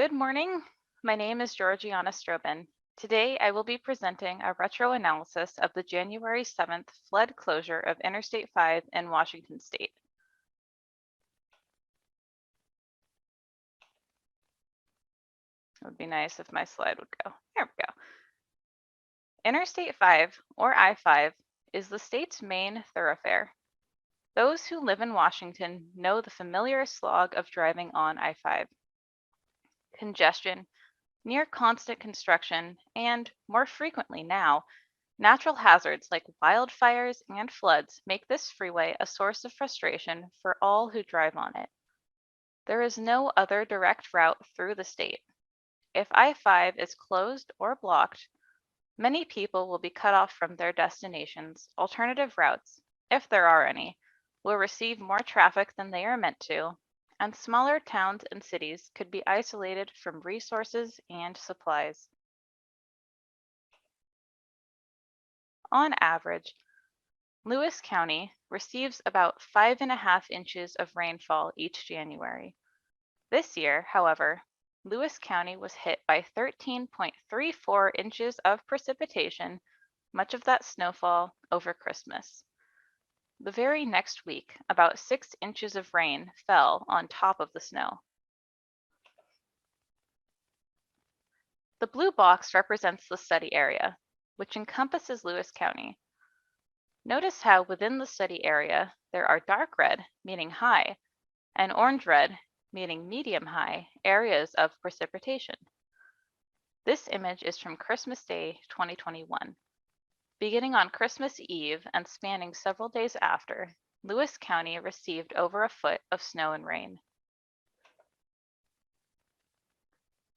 Good morning. My name is Georgiana Strobin. Today, I will be presenting a retro analysis of the January 7th flood closure of Interstate 5 in Washington State. It would be nice if my slide would go. There we go. Interstate 5, or I-5, is the state's main thoroughfare. Those who live in Washington know the familiar slog of driving on I-5. Congestion, near constant construction, and, more frequently now, natural hazards like wildfires and floods make this freeway a source of frustration for all who drive on it. There is no other direct route through the state. If I-5 is closed or blocked, many people will be cut off from their destinations. Alternative routes, if there are any, will receive more traffic than they are meant to, and smaller towns and cities could be isolated from resources and supplies. On average, Lewis County receives about 5.5 inches of rainfall each January. This year, however, Lewis County was hit by 13.34 inches of precipitation, much of that snowfall over Christmas. The very next week, about 6 inches of rain fell on top of the snow. The blue box represents the study area, which encompasses Lewis County. Notice how within the study area, there are dark red, meaning high, and orange red, meaning medium high, areas of precipitation. This image is from Christmas Day 2021. Beginning on Christmas Eve and spanning several days after, Lewis County received over a foot of snow and rain.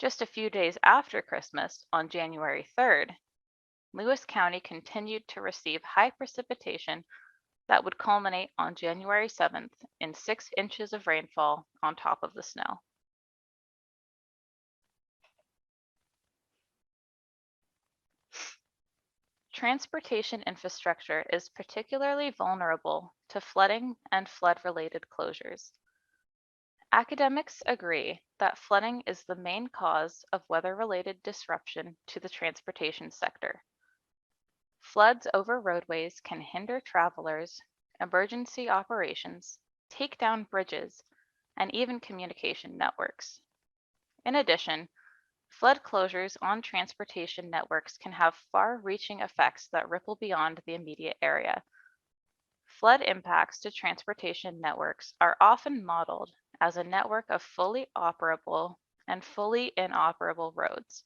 Just a few days after Christmas, on January 3rd, Lewis County continued to receive high precipitation that would culminate on January 7th in 6 inches of rainfall on top of the snow. Transportation infrastructure is particularly vulnerable to flooding and flood-related closures. Academics agree that flooding is the main cause of weather-related disruption to the transportation sector. Floods over roadways can hinder travelers, emergency operations, take down bridges, and even communication networks. In addition, flood closures on transportation networks can have far-reaching effects that ripple beyond the immediate area. Flood impacts to transportation networks are often modeled as a network of fully operable and fully inoperable roads.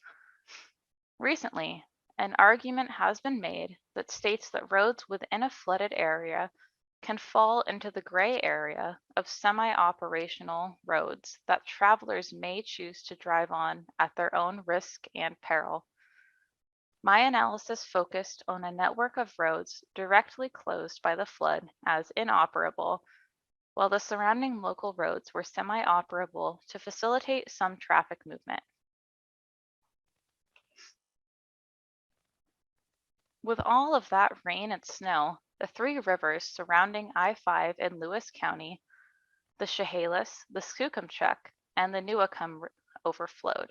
Recently, an argument has been made that states that roads within a flooded area can fall into the gray area of semi-operational roads that travelers may choose to drive on at their own risk and peril. My analysis focused on a network of roads directly closed by the flood as inoperable, while the surrounding local roads were semi-operable to facilitate some traffic movement. With all of that rain and snow, the three rivers surrounding I-5 in Lewis County, the Chehalis, the Skookumchuck, and the Newacum overflowed.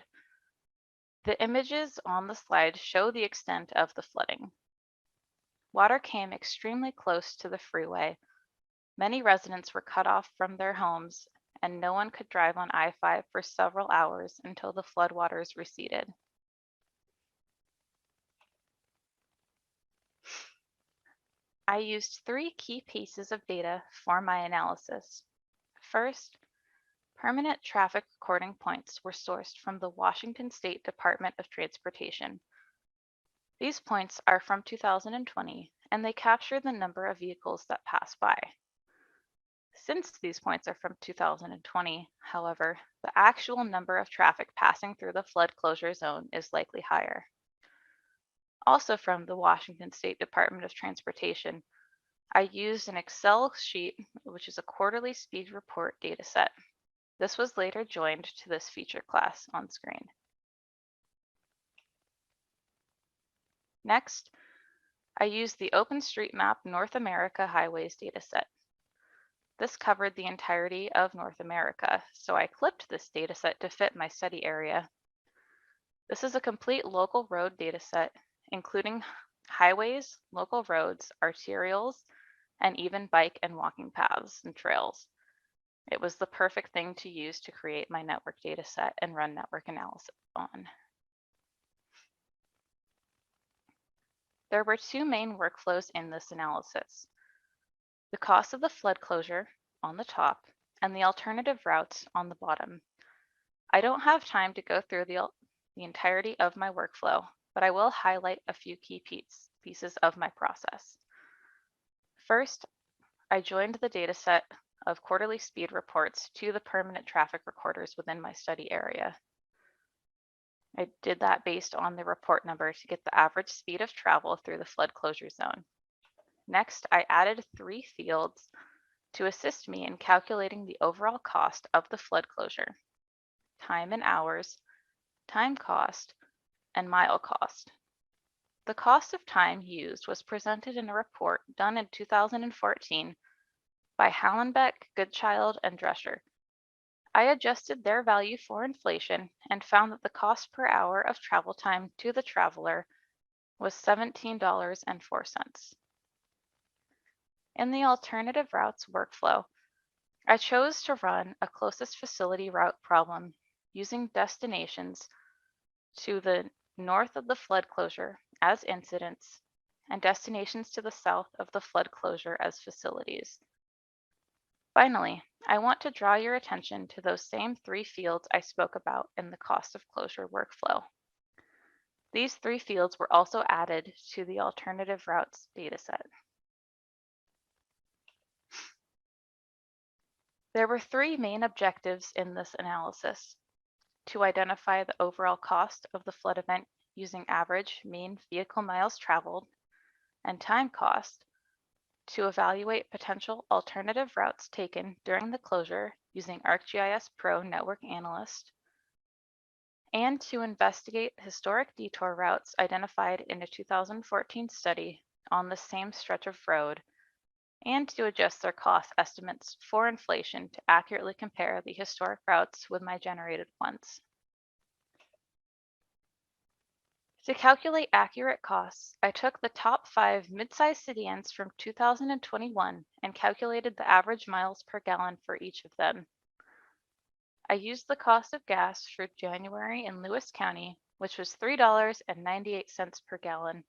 The images on the slide show the extent of the flooding. Water came extremely close to the freeway. Many residents were cut off from their homes, and no one could drive on I-5 for several hours until the floodwaters receded. I used three key pieces of data for my analysis. First, permanent traffic recording points were sourced from the Washington State Department of Transportation. These points are from 2020, and they capture the number of vehicles that pass by. Since these points are from 2020, however, the actual number of traffic passing through the flood closure zone is likely higher. Also from the Washington State Department of Transportation, I used an Excel sheet, which is a quarterly speed report dataset. This was later joined to this feature class on screen. Next, I used the OpenStreetMap North America Highways dataset. This covered the entirety of North America, so I clipped this dataset to fit my study area. This is a complete local road dataset, including highways, local roads, arterials, and even bike and walking paths and trails. It was the perfect thing to use to create my network dataset and run network analysis on. There were two main workflows in this analysis: the cost of the flood closure on the top and the alternative routes on the bottom. I don't have time to go through the entirety of my workflow, but I will highlight a few key pieces of my process. First, I joined the dataset of quarterly speed reports to the permanent traffic recorders within my study area. I did that based on the report number to get the average speed of travel through the flood closure zone. Next, I added 3 fields to assist me in calculating the overall cost of the flood closure: time in hours, time cost, and mile cost. The cost of time used was presented in a report done in 2014 by Hallenbeck, Goodchild, and Drescher. I adjusted their value for inflation and found that the cost per hour of travel time to the traveler was $17.04. In the alternative routes workflow, I chose to run a closest facility route problem using destinations to the north of the flood closure as incidents and destinations to the south of the flood closure as facilities. Finally, I want to draw your attention to those same 3 fields I spoke about in the cost of closure workflow. These 3 fields were also added to the alternative routes dataset. There were 3 main objectives in this analysis: to identify the overall cost of the flood event using average mean vehicle miles traveled and time cost, to evaluate potential alternative routes taken during the closure using ArcGIS Pro Network Analyst, and to investigate historic detour routes identified in a 2014 study on the same stretch of road, and to adjust their cost estimates for inflation to accurately compare the historic routes with my generated ones. To calculate accurate costs, I took the top 5 mid-sized sedans from 2021 and calculated the average miles per gallon for each of them. I used the cost of gas for January in Lewis County, which was $3.98 per gallon.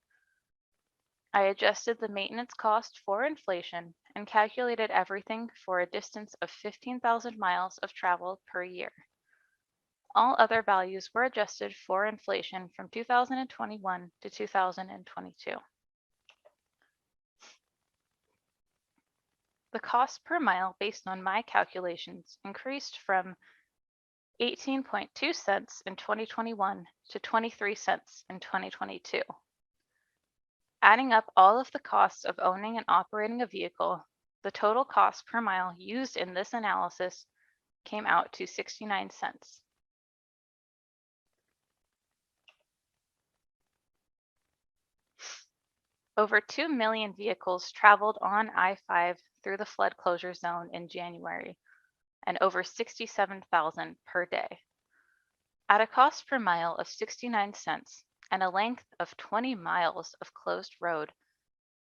I adjusted the maintenance cost for inflation and calculated everything for a distance of 15,000 miles of travel per year. All other values were adjusted for inflation from 2021 to 2022. The cost per mile based on my calculations increased from 18.2 cents in 2021 to 23 cents in 2022. Adding up all of the costs of owning and operating a vehicle, the total cost per mile used in this analysis came out to 69 cents. Over 2 million vehicles traveled on I-5 through the flood closure zone in January, and over 67,000 per day. At a cost per mile of 69 cents and a length of 20 miles of closed road,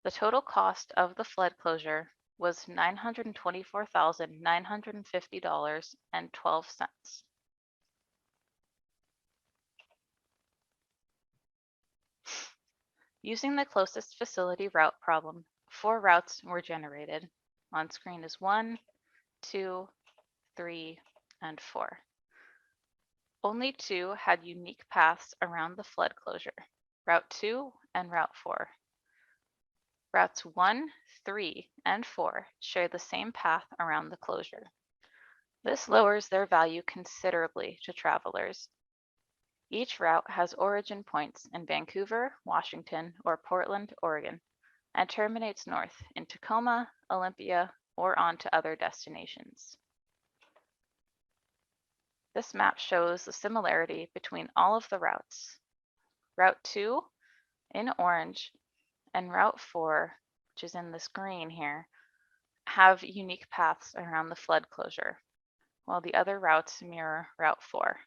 the total cost of the flood closure was $924,950.12. Using the closest facility route problem, 4 routes were generated. On screen is 1, 2, 3, and 4. Only 2 had unique paths around the flood closure: Route 2 and Route 4. Routes 1, 3, and 4 share the same path around the closure. This lowers their value considerably to travelers. Each route has origin points in Vancouver, Washington, or Portland, Oregon, and terminates north in Tacoma, Olympia, or on to other destinations. This map shows the similarity between all of the routes. Route 2 in orange and Route 4, which is in this green here, have unique paths around the flood closure, while the other routes mirror Route 4.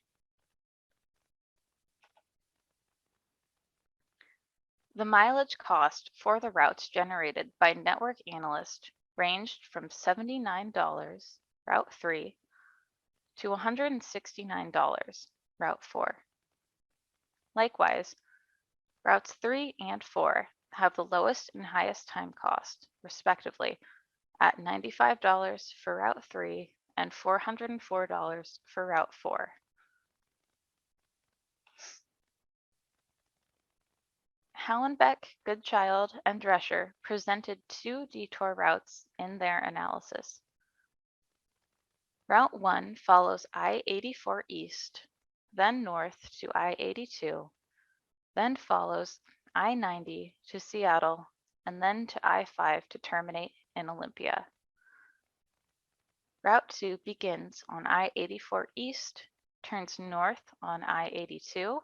The mileage cost for the routes generated by network analysts ranged from $79, Route 3, to $169, Route 4. Likewise, routes 3 and 4 have the lowest and highest time cost, respectively, at $95 for Route 3 and $404 for Route 4. Hallenbeck, Goodchild, and Drescher presented 2 detour routes in their analysis. Route 1 follows I-84 east, then north to I-82, then follows I-90 to Seattle, and then to I-5 to terminate in Olympia. Route 2 begins on I-84 east, turns north on I-82,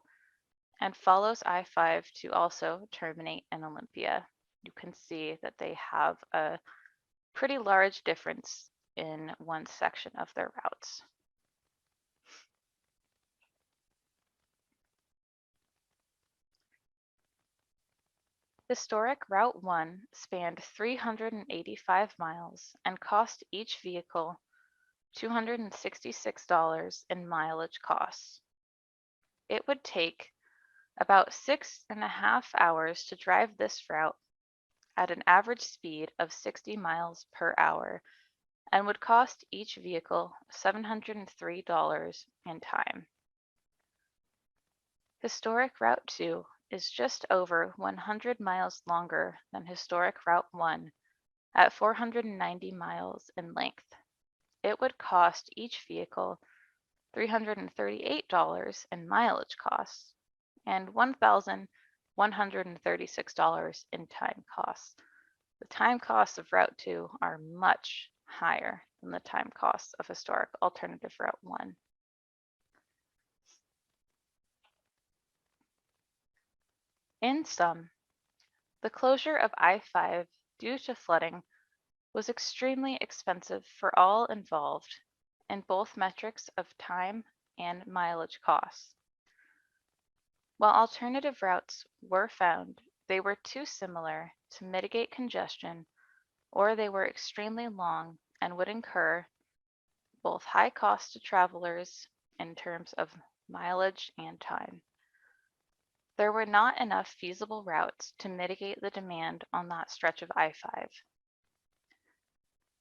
and follows I-5 to also terminate in Olympia. You can see that they have a pretty large difference in one section of their routes. Historic Route 1 spanned 385 miles and cost each vehicle $266 in mileage costs. It would take about 6.5 hours to drive this route at an average speed of 60 miles per hour and would cost each vehicle $703 in time. Historic Route 2 is just over 100 miles longer than Historic Route 1 at 490 miles in length. It would cost each vehicle $338 in mileage costs and $1,136 in time costs. The time costs of Route 2 are much higher than the time costs of historic alternative Route 1. In sum, the closure of I-5 due to flooding was extremely expensive for all involved in both metrics of time and mileage costs. While alternative routes were found, they were too similar to mitigate congestion, or they were extremely long and would incur both high costs to travelers in terms of mileage and time. There were not enough feasible routes to mitigate the demand on that stretch of I-5.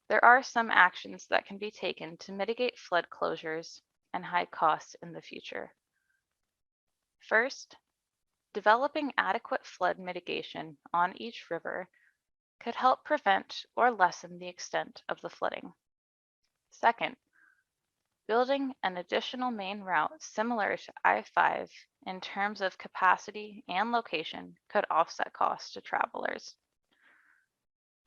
There are some actions that can be taken to mitigate flood closures and high costs in the future. First, developing adequate flood mitigation on each river could help prevent or lessen the extent of the flooding. Second, building an additional main route similar to I-5 in terms of capacity and location could offset costs to travelers.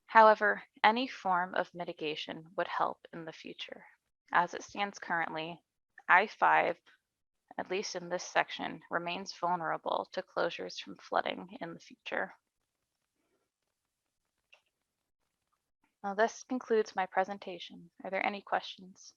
However, any form of mitigation would help in the future. As it stands currently, I-5, at least in this section, remains vulnerable to closures from flooding in the future. Now, this concludes my presentation. Are there any questions?